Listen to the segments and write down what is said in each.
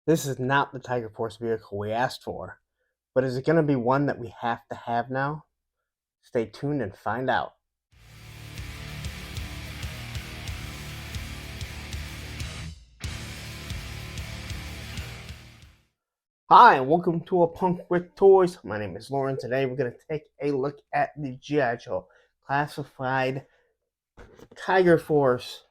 This is not the Tiger Force vehicle we asked for, but is it going to be one that we have to have now? Stay tuned and find out. Hi, and welcome to A Punk with Toys. My name is Lauren. Today we're going to take a look at the G.I.Joe classified Tiger Force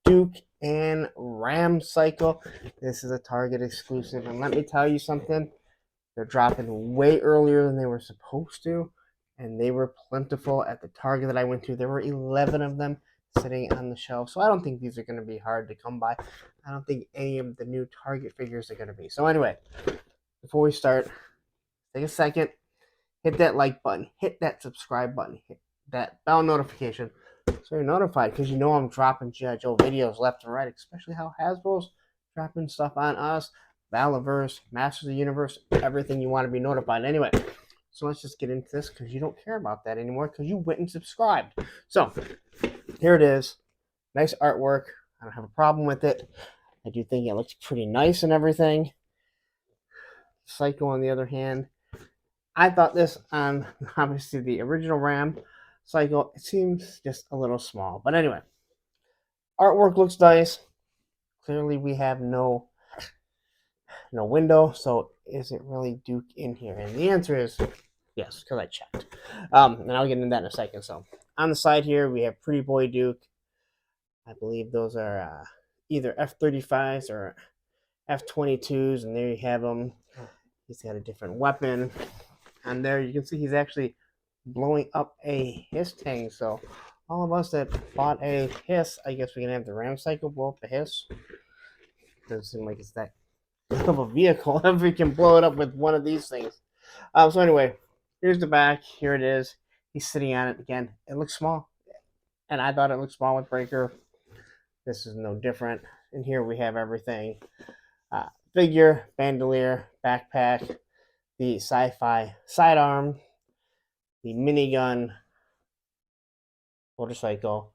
Duke and Ram Cycle. This is a Target exclusive, and let me tell you something. They're dropping way earlier than they were supposed to, and they were plentiful at the Target that I went to. There were 11 of them sitting on the shelf, so I don't think these are going to be hard to come by. I don't think any of the new Target figures are going to be. So anyway, before we start, take a second, hit that like button, hit that subscribe button, hit that bell notification so you're notified, because you know I'm dropping G.I.Joe videos left and right, especially how Hasbro's dropping stuff on us, Valaverse, Masters of the Universe, everything you want to be notified. Anyway, so let's just get into this, because you don't care about that anymore because you went and subscribed. So here it is. Nice artwork. I don't have a problem with it. I do think it looks pretty nice and everything. Psycho, on the other hand, I thought this on obviously the original Ram Cycle, it seems just a little small. But anyway, artwork looks nice. Clearly we have no window, so is it really Duke in here? And the answer is yes, because I checked. And I'll get into that in a second. So on the side here, we have Pretty Boy Duke. I believe those are either F-35s or F-22s, and there you have him. He's got a different weapon. And there you can see he's actually blowing up a Hiss tank. So all of us that bought a Hiss, I guess we can have the Ram Cycle blow up the Hiss. Doesn't seem like it's that of a vehicle if we can blow it up with one of these things. So anyway, here's the back. Here it is. He's sitting on it again. It looks small, and I thought it looked small with Breaker. This is no different. And here we have everything: figure, bandolier, backpack, the sci-fi sidearm, the minigun, motorcycle.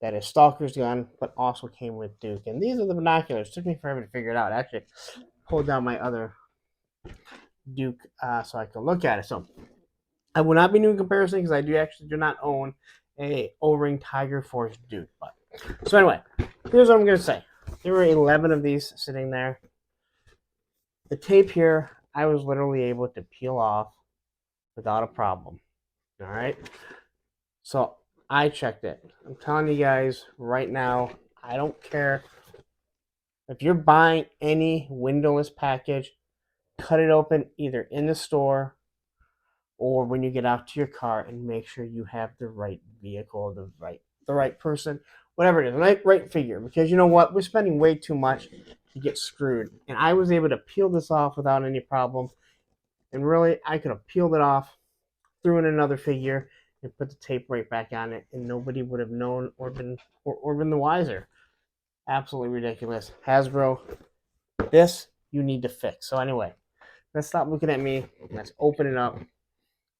That is Stalker's gun, but also came with Duke. And these are the binoculars. It took me forever to figure it out. I actually pulled down my other Duke so I could look at it. So I will not be doing comparison because I do not own a O-ring Tiger Force Duke. But so anyway, here's what I'm gonna say. There were 11 of these sitting there. The tape here, I was literally able to peel off without a problem. All right. So I checked it. I'm telling you guys right now, I don't care if you're buying any windowless package, cut it open either in the store or when you get out to your car, and make sure you have the right vehicle, the right person, whatever it is, right figure. Because you know what? We're spending way too much to get screwed. And I was able to peel this off without any problem. And really, I could have peeled it off, threw in another figure, and put the tape right back on it, and nobody would have known or been the wiser. Absolutely ridiculous. Hasbro, this you need to fix. So anyway, let's stop looking at me. Let's open it up.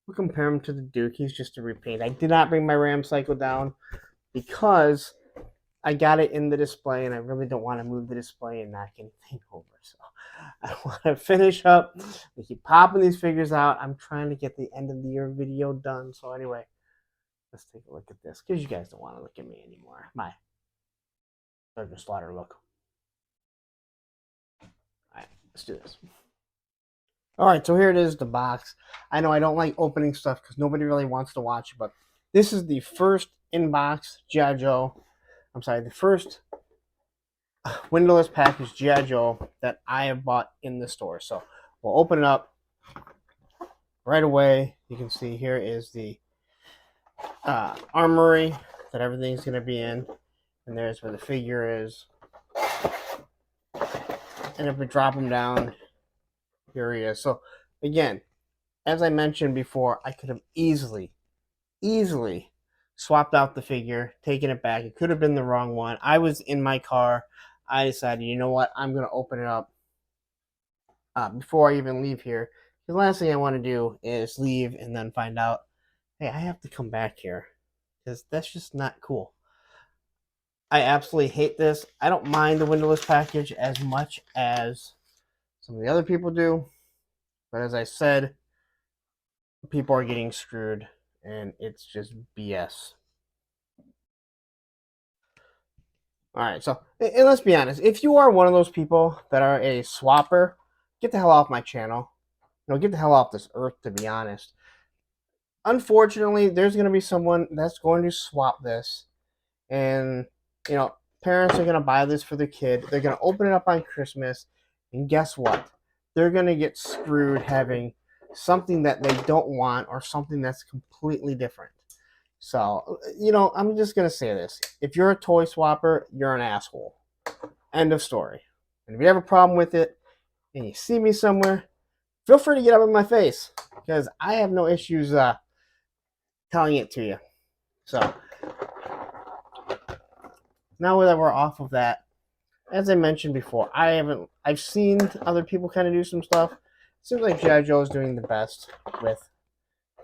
We'll compare him to the Duke. He's just a repaint. I did not bring my Ram Cycle down because I got it in the display, and I really don't want to move the display and knock anything over. So I want to finish up. We keep popping these figures out. I'm trying to get the end of the year video done. So anyway, let's take a look at this, because you guys don't want to look at me anymore. My Sergeant Slaughter look. All right, let's do this. All right, so here it is, the box. I know I don't like opening stuff because nobody really wants to watch it, but this is the first in-box G.I. Joe. I'm sorry, the first windowless package G.I. Joe that I have bought in the store. So we'll open it up right away. You can see here is the armory that everything's going to be in. And there's where the figure is. And if we drop him down, here he is. So again, as I mentioned before, I could have easily swapped out the figure, taken it back. It could have been the wrong one. I was in my car. I decided, you know what, I'm going to open it up before I even leave here. The last thing I want to do is leave and then find out, hey, I have to come back here, because that's just not cool. I absolutely hate this. I don't mind the windowless package as much as some of the other people do. But as I said, people are getting screwed, and it's just BS. All right, so and let's be honest. If you are one of those people that are a swapper, get the hell off my channel. Get the hell off this earth, to be honest. Unfortunately, there's going to be someone that's going to swap this, and you know, parents are going to buy this for their kid. They're going to open it up on Christmas, and guess what? They're going to get screwed having something that they don't want or something that's completely different. So, I'm just going to say this. If you're a toy swapper, you're an asshole. End of story. And if you have a problem with it and you see me somewhere, feel free to get up in my face because I have no issues telling it to you. So, now that we're off of that, as I mentioned before, I've seen other people kind of do some stuff. It seems like g.I.Joe is doing the best with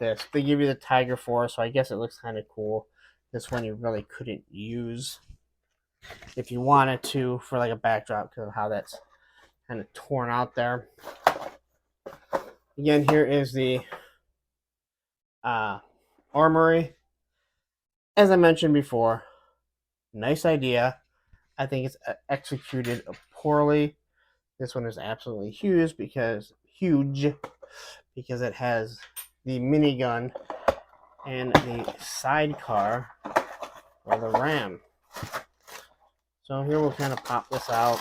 this. They give you the Tiger Force, so I guess it looks kind of cool. This one you really couldn't use if you wanted to for like a backdrop because of how that's kind of torn out there. Again, here is the Armory. As I mentioned before, nice idea. I think it's executed poorly. This one is absolutely huge because it has the minigun and the sidecar or the ram. So here we'll kind of pop this out.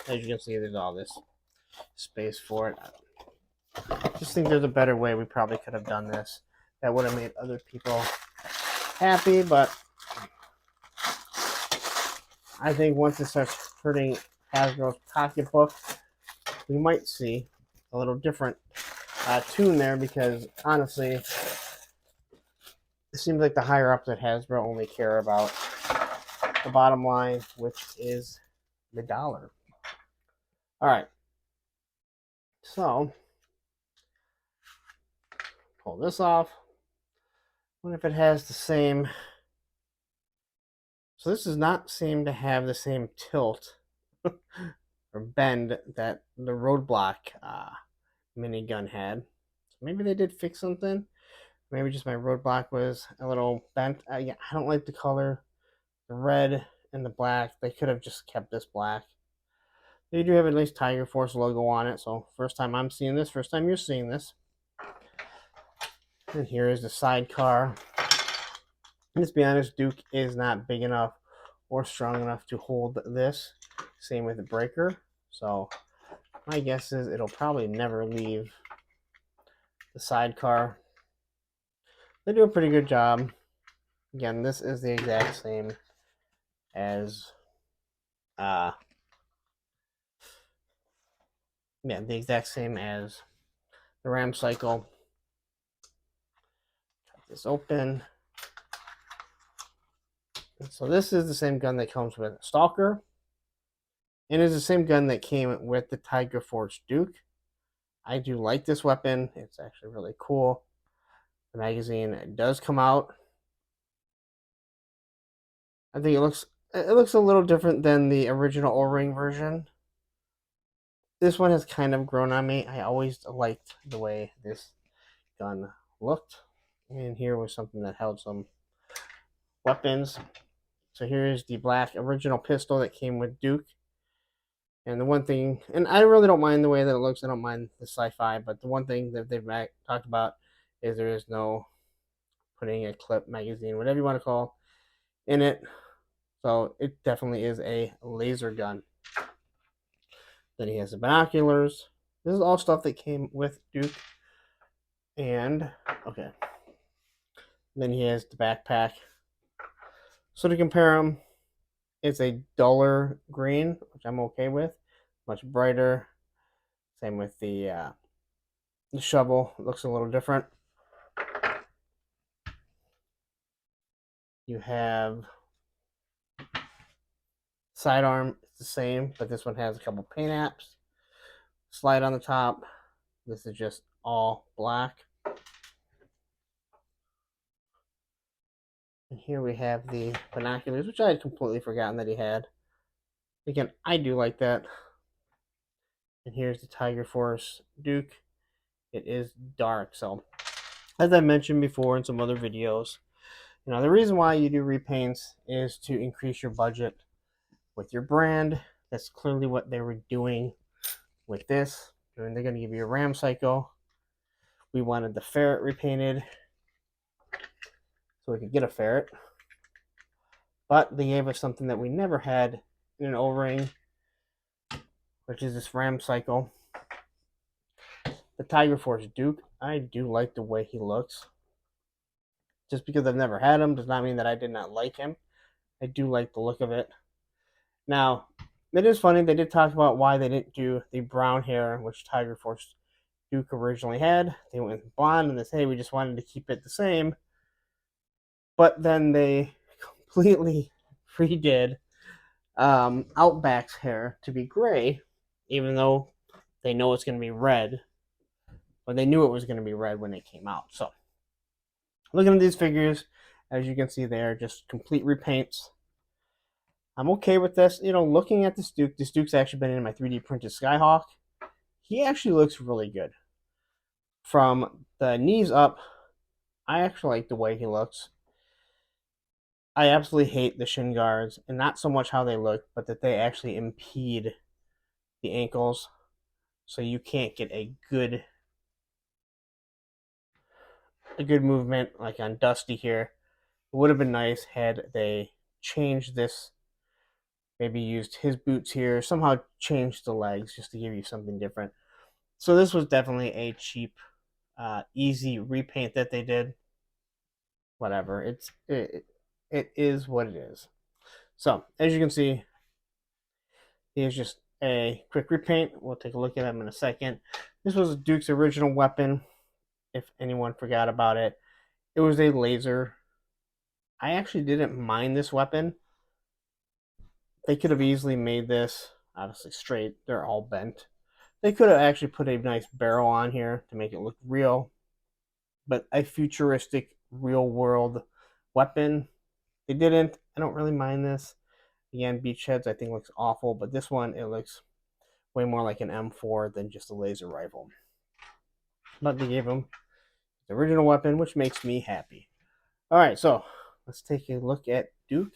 As you can see, there's all this space for it. I just think there's a better way we probably could have done this that would have made other people happy, but I think once it starts hurting Hasbro's pocketbook, we might see a little different tune there because honestly, it seems like the higher ups at Hasbro only care about the bottom line, which is the dollar. All right, so pull this off. What if it has the same? So this does not seem to have the same tilt or bend that the roadblock minigun had. So maybe they did fix something. Maybe just my roadblock was a little bent. Yeah, I don't like the color, the red and the black. They could have just kept this black. They do have a nice Tiger Force logo on it. So first time I'm seeing this, first time you're seeing this. And here is the sidecar. Let's be honest, Duke is not big enough or strong enough to hold this. Same with the breaker. So my guess is it'll probably never leave the sidecar. They do a pretty good job. Again, this is the exact same as the exact same as the Ram Cycle. Cut this open. And so this is the same gun that comes with Stalker. And it's the same gun that came with the Tiger Force Duke. I do like this weapon. It's actually really cool. The magazine does come out. I think it looks a little different than the original O-ring version. This one has kind of grown on me. I always liked the way this gun looked. And here was something that held some weapons. So here is the black original pistol that came with Duke. And the one thing, and I really don't mind the way that it looks. I don't mind the sci-fi, but the one thing that they've talked about is there is no putting a clip, magazine, whatever you want to call, in it. So it definitely is a laser gun. Then he has the binoculars. This is all stuff that came with Duke. And, okay. Then he has the backpack. So to compare them, it's a duller green, which I'm okay with. Much brighter. Same with the shovel. It looks a little different. You have sidearm. It's the same, but this one has a couple paint apps. Slide on the top. This is just all black. And here we have the binoculars, which I had completely forgotten that he had. Again, I do like that. And here's the Tiger Force Duke. It is dark, so as I mentioned before in some other videos, the reason why you do repaints is to increase your budget with your brand. That's clearly what they were doing with this. And they're going to give you a RAM cycle. We wanted the ferret repainted so we could get a ferret. But they gave us something that we never had in an O-ring, which is this RAM cycle. The Tiger Force Duke, I do like the way he looks. Just because I've never had him does not mean that I did not like him. I do like the look of it. Now, it is funny, they did talk about why they didn't do the brown hair, which Tiger Force Duke originally had. They went with blonde, and they say, hey, we just wanted to keep it the same. But then they completely redid Outback's hair to be gray, even though they know it's going to be red. But they knew it was going to be red when it came out. So, looking at these figures, as you can see, they're just complete repaints. I'm okay with this. Looking at this Duke's actually been in my 3D printed Skyhawk. He actually looks really good. From the knees up, I actually like the way he looks. I absolutely hate the shin guards, and not so much how they look, but that they actually impede the ankles, so you can't get a good movement like on Dusty here. It would have been nice had they changed this, maybe used his boots here, somehow changed the legs just to give you something different. So this was definitely a cheap, easy repaint that they did. Whatever, it is what it is. So as you can see, here's just a quick repaint. We'll take a look at him in a second. This was Duke's original weapon, if anyone forgot about it. It was a laser. I actually didn't mind this weapon. They could have easily made this, obviously straight. They're all bent. They could have actually put a nice barrel on here to make it look real. But a futuristic, real world weapon, they didn't. I don't really mind this. Again, Beachheads I think looks awful, but this one, it looks way more like an M4 than just a laser rifle. But they gave him the original weapon, which makes me happy. All right, so let's take a look at Duke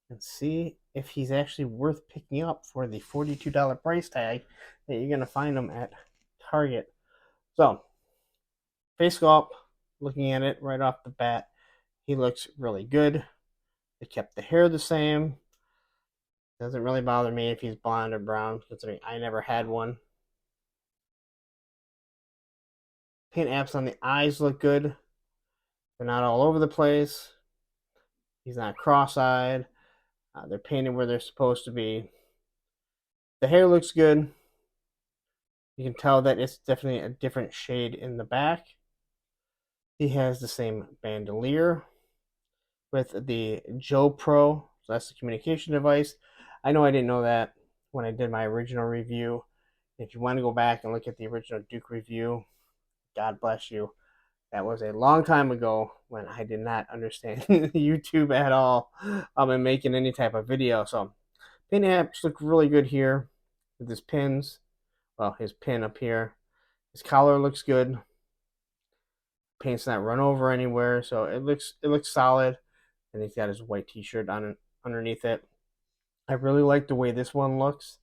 and see if he's actually worth picking up for the $42 price tag that you're going to find him at Target. So, face sculpt, looking at it right off the bat, he looks really good. They kept the hair the same. Doesn't really bother me if he's blonde or brown, considering I never had one. Paint apps on the eyes look good. They're not all over the place. He's not cross-eyed. They're painted where they're supposed to be. The hair looks good. You can tell that it's definitely a different shade in the back. He has the same bandolier with the Joe Pro. So that's the communication device. I know I didn't know that when I did my original review. If you want to go back and look at the original Duke review, God bless you. That was a long time ago when I did not understand YouTube at all. And making any type of video. So pin apps look really good here with his pins. Well, his pin up here. His collar looks good. Paint's not run over anywhere, so it looks solid. And he's got his white t-shirt on underneath it. I really like the way this one looks.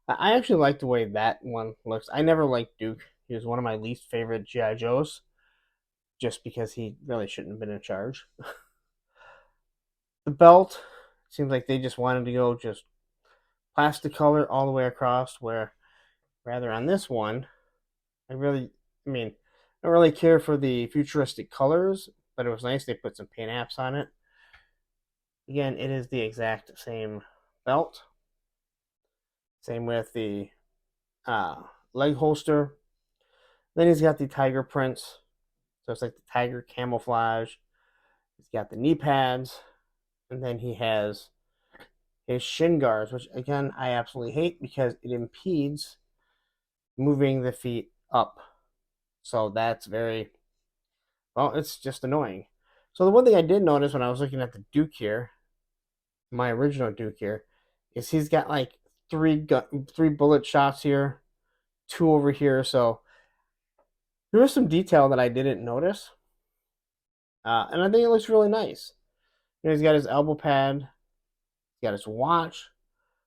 I actually like the way that one looks. I never liked Duke. He was one of my least favorite G.I. Joes, just because he really shouldn't have been in charge. The belt, seems like they just wanted to go just plastic color all the way across, where rather on this one, I don't really care for the futuristic colors, but it was nice they put some paint apps on it. Again, it is the exact same belt. Same with the leg holster. Then he's got the tiger prints. So it's like the tiger camouflage. He's got the knee pads. And then he has his shin guards, which again, I absolutely hate because it impedes moving the feet up. So that's very, well, it's just annoying. So the one thing I did notice when I was looking at the Duke here, my original Duke here, is he's got like three bullet shots here, two over here. So there was some detail that I didn't notice, and I think it looks really nice. He's got his elbow pad, he's got his watch.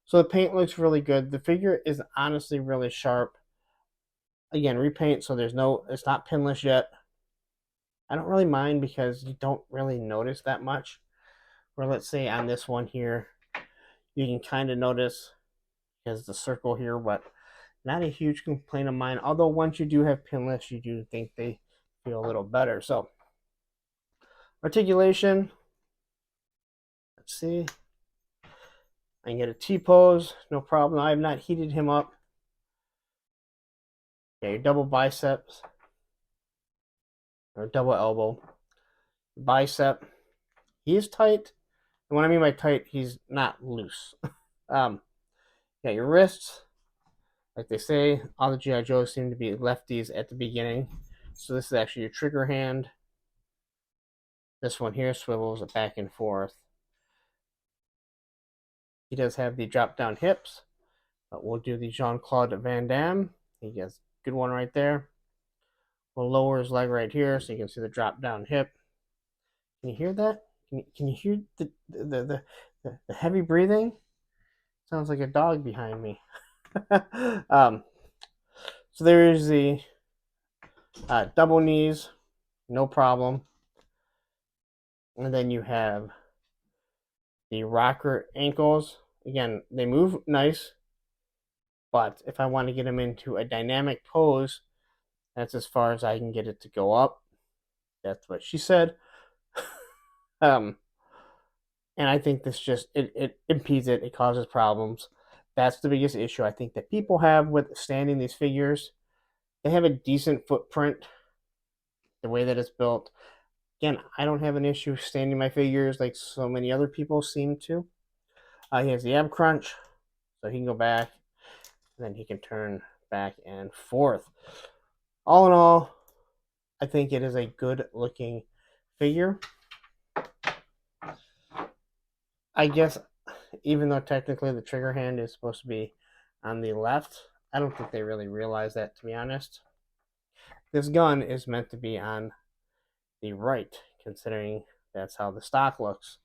So the paint looks really good. The figure is honestly really sharp. Again, repaint, so it's not pinless yet. I don't really mind because you don't really notice that much. Or let's say on this one here, you can kind of notice because the circle here, but not a huge complaint of mine. Although once you do have pinless, you do think they feel a little better. So articulation, let's see. I can get a T-pose, no problem. I have not heated him up. Okay, your double biceps or double elbow. Bicep, he is tight. And what I mean by tight, he's not loose. Got your wrists. Like they say, all the G.I. Joes seem to be lefties at the beginning. So this is actually your trigger hand. This one here swivels it back and forth. He does have the drop down hips, but we'll do the Jean-Claude Van Damme. He has a good one right there. We'll lower his leg right here so you can see the drop down hip. Can you hear that? Can you hear the heavy breathing? Sounds like a dog behind me. So there's the double knees, no problem. And then you have the rocker ankles. Again, they move nice, but if I want to get them into a dynamic pose, that's as far as I can get it to go up. That's what she said. And I think this just it impedes it. It causes problems. That's the biggest issue I think that people have with standing these figures. They have a decent footprint, the way that it's built. Again, I don't have an issue standing my figures like so many other people seem to. He has the ab crunch, so he can go back, and then he can turn back and forth. All in all, I think it is a good looking figure. I guess even though technically the trigger hand is supposed to be on the left, I don't think they really realize that, to be honest. This gun is meant to be on the right, considering that's how the stock looks.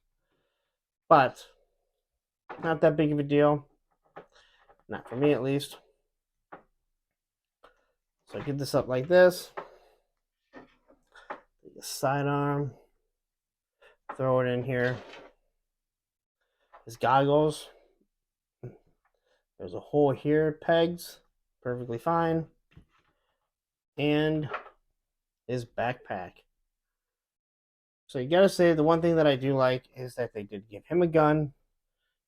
But not that big of a deal. Not for me, at least. So I get this up like this. The sidearm. Throw it in here. His goggles. There's a hole here, pegs. Perfectly fine. And his backpack. So you gotta say, the one thing that I do like is that they did give him a gun.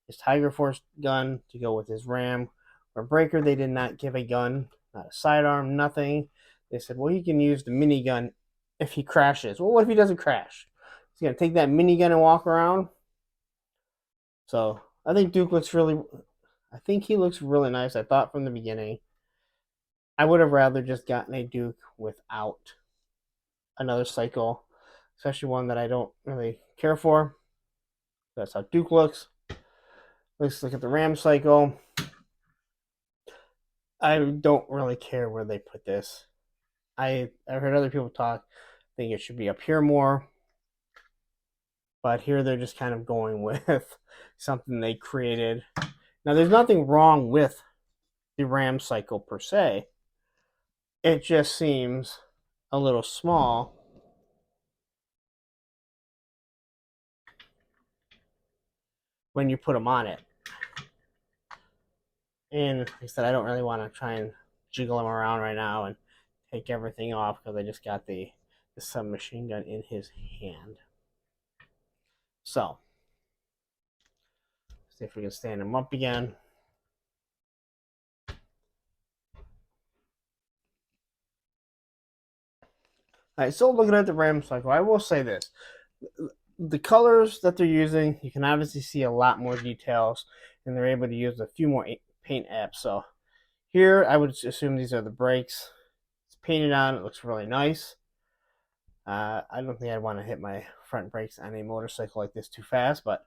His Tiger Force gun to go with his Ram. For Breaker, they did not give a gun. Not a sidearm, nothing. They said, well, he can use the minigun if he crashes. Well, what if he doesn't crash? He's going to take that minigun and walk around. So I think Duke looks I think he looks really nice. I thought from the beginning. I would have rather just gotten a Duke without another cycle, especially one that I don't really care for. That's how Duke looks. Let's look at the Ram cycle. I don't really care where they put this. I've heard other people talk. I think it should be up here more. But here they're just kind of going with something they created. Now, there's nothing wrong with the Ram cycle per se. It just seems a little small. When you put them on it. And like I said, I don't really want to try and jiggle them around right now and take everything off because I just got the submachine gun in his hand. So, see if we can stand him up again. All right, so looking at the Ram cycle, I will say this. The colors that they're using, you can obviously see a lot more details, and they're able to use a few more paint apps. So here, I would assume these are the brakes. It's painted on. It looks really nice. I don't think I'd want to hit my front brakes on a motorcycle like this too fast, but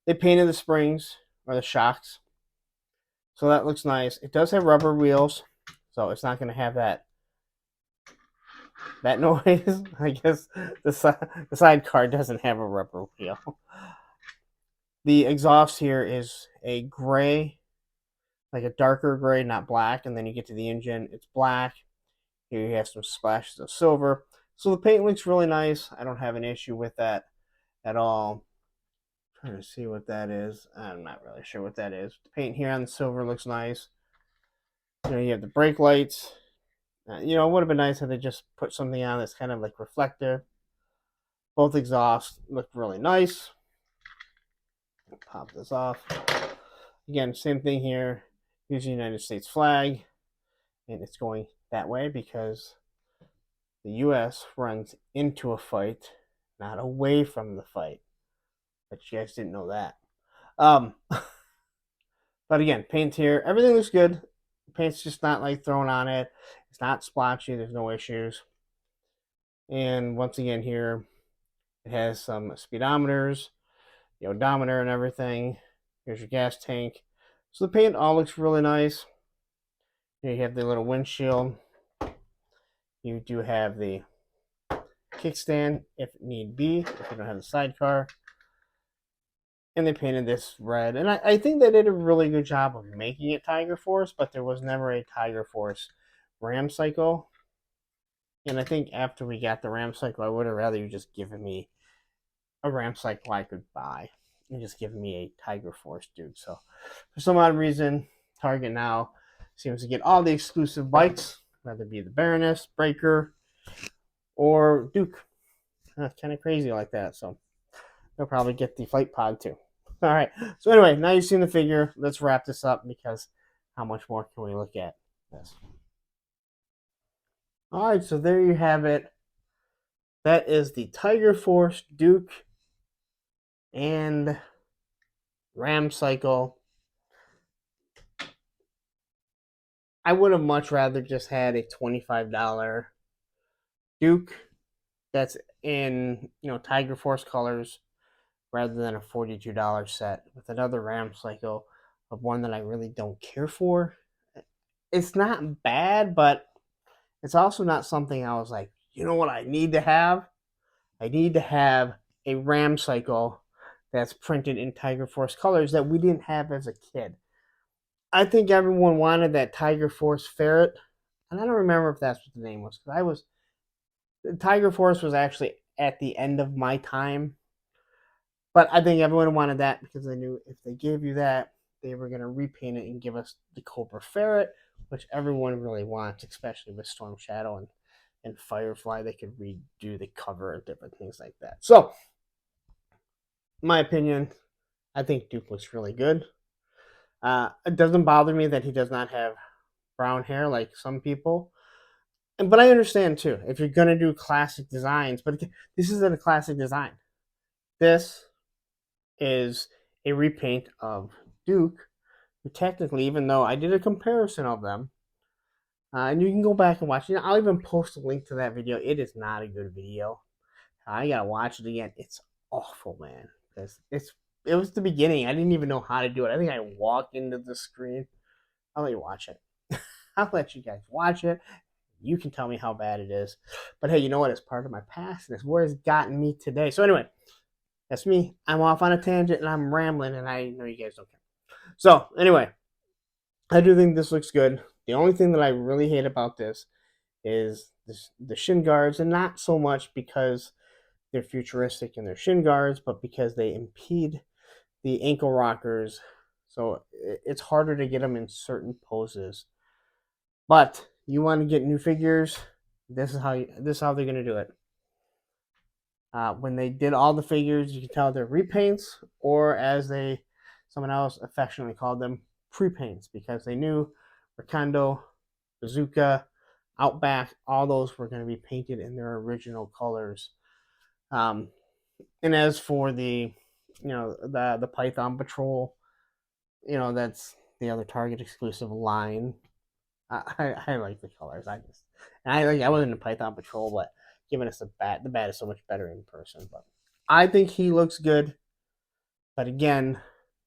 they painted the springs or the shocks, so that looks nice. It does have rubber wheels, so it's not going to have that noise. I guess the sidecar doesn't have a rubber wheel. The exhaust here is a gray, like a darker gray, not black. And then you get to the engine, it's black. Here you have some splashes of silver. So the paint looks really nice. I don't have an issue with that at all. I'm trying to see what that is. I'm not really sure what that is. The paint here on the silver looks nice. You have the brake lights. It would have been nice if they just put something on that's kind of like reflective. Both exhausts look really nice. Pop this off. Again, same thing here. Here's the United States flag, and it's going that way because the U.S. runs into a fight, not away from the fight. But you guys didn't know that. But again, paint here. Everything looks good. Paint's just not like thrown on it. It's not splotchy. There's no issues. And once again here, it has some speedometers, the odometer and everything. Here's your gas tank. So the paint all looks really nice. Here you have the little windshield. You do have the kickstand if need be, if you don't have the sidecar. And they painted this red. And I think they did a really good job of making it Tiger Force, but there was never a Tiger Force Ram Cycle. And I think after we got the Ram Cycle, I would have rather you just given me a Ram Cycle I could buy and just given me a Tiger Force Duke. So for some odd reason, Target now seems to get all the exclusive bikes, whether it be the Baroness, Breaker, or Duke. Kind of crazy like that. So they'll probably get the Flight Pod too. All right. So anyway, now you've seen the figure. Let's wrap this up because how much more can we look at this? All right. So there you have it. That is the Tiger Force Duke and Ram Cycle. I would have much rather just had a $25 Duke that's in Tiger Force colors rather than a $42 set with another Ram Cycle of one that I really don't care for. It's not bad, but it's also not something I was like, you know what I need to have? I need to have a Ram Cycle that's printed in Tiger Force colors that we didn't have as a kid. I think everyone wanted that Tiger Force Ferret, and I don't remember if that's what the name was, because Tiger Force was actually at the end of my time. But I think everyone wanted that because they knew if they gave you that, they were going to repaint it and give us the Cobra Ferret, which everyone really wants, especially with Storm Shadow and Firefly. They could redo the cover and different things like that. So, in my opinion, I think Duke looks really good. It doesn't bother me that he does not have brown hair like some people. But I understand too, if you're going to do classic designs, but this isn't a classic design. This is a repaint of Duke, who technically, even though I did a comparison of them, and you can go back and watch it. I'll even post a link to that video. It is not a good video. I gotta watch it again. It's awful, man. Because it was the beginning. I didn't even know how to do it. I think I walked into the screen. I'll let you watch it. I'll let you guys watch it. You can tell me how bad it is. But hey, you know what? It's part of my past, and it's where it's gotten me today. So anyway, that's me. I'm off on a tangent, and I'm rambling, and I know you guys don't care. So anyway, I do think this looks good. The only thing that I really hate about this is the shin guards, and not so much because they're futuristic in their shin guards, but because they impede the ankle rockers. So it's harder to get them in certain poses. But you want to get new figures, this is how they're going to do it. When they did all the figures, you can tell they're repaints, or as someone else affectionately called them, pre-paints, because they knew Recondo, Bazooka, Outback, all those were going to be painted in their original colors. And as for the Python Patrol, that's the other Target exclusive line. I like the colors. I wasn't in Python Patrol, but giving us the bat. The bat is so much better in person. But I think he looks good. But again,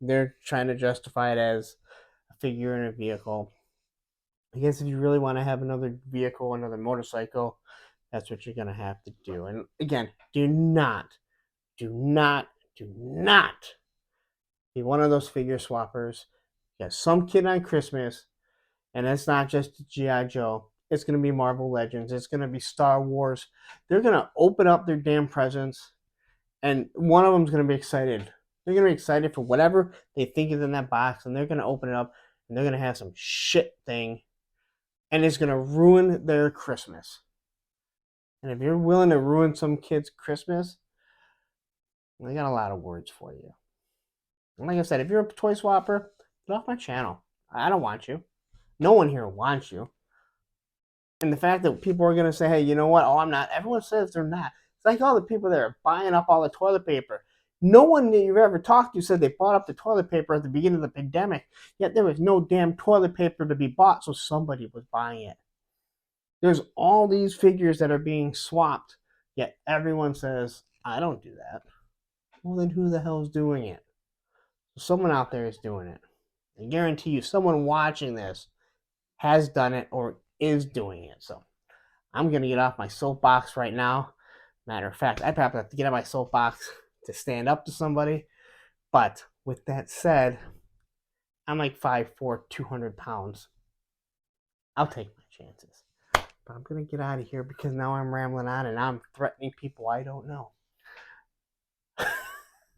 they're trying to justify it as a figure in a vehicle. I guess if you really want to have another vehicle, another motorcycle, that's what you're going to have to do. And again, do not be one of those figure swappers. You got some kid on Christmas, and it's not just G.I. Joe. It's going to be Marvel Legends. It's going to be Star Wars. They're going to open up their damn presents, and one of them's going to be excited. They're going to be excited for whatever they think is in that box, and they're going to open it up, and they're going to have some shit thing, and it's going to ruin their Christmas. And if you're willing to ruin some kid's Christmas, I got a lot of words for you. And like I said, if you're a toy swapper, get off my channel. I don't want you. No one here wants you. And the fact that people are going to say, hey, you know what? Oh, I'm not. Everyone says they're not. It's like all the people that are buying up all the toilet paper. No one that you've ever talked to said they bought up the toilet paper at the beginning of the pandemic, yet there was no damn toilet paper to be bought, so somebody was buying it. There's all these figures that are being swapped, yet everyone says, I don't do that. Well, then who the hell is doing it? Someone out there is doing it. I guarantee you, someone watching this has done it or is doing it. So I'm going to get off my soapbox right now. Matter of fact, I probably have to get on my soapbox to stand up to somebody. But with that said, I'm like 5'4", 200 pounds. I'll take my chances. But I'm going to get out of here because now I'm rambling on and I'm threatening people I don't know.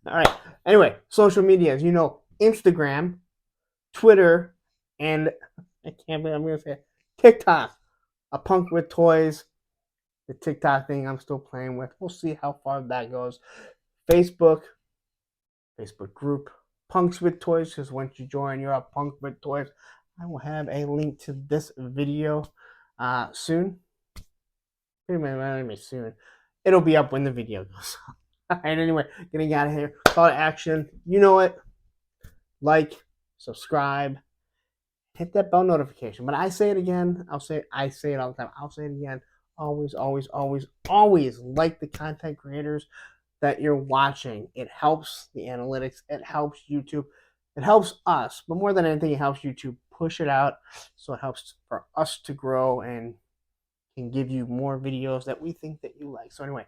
All right. Anyway, social media, as you know, Instagram, Twitter, and I can't believe I'm going to say it, TikTok. A Punk with Toys. The TikTok thing I'm still playing with. We'll see how far that goes. Facebook group, Punks with Toys, because once you join, you're a Punk with Toys. I will have a link to this video soon. Maybe soon. It'll be up when the video goes up. All right, anyway, getting out of here. Call to action. You know it. Like, subscribe, hit that bell notification. But I say it again. I say it all the time. I'll say it again. Always like the content creators that you're watching. It helps the analytics. It helps YouTube. It helps us. But more than anything, it helps YouTube push it out. So it helps for us to grow and can give you more videos that we think that you like. So anyway,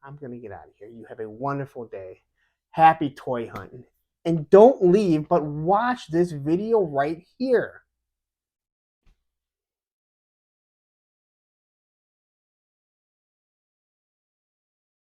I'm going to get out of here. You have a wonderful day. Happy toy hunting. And don't leave, but watch this video right here.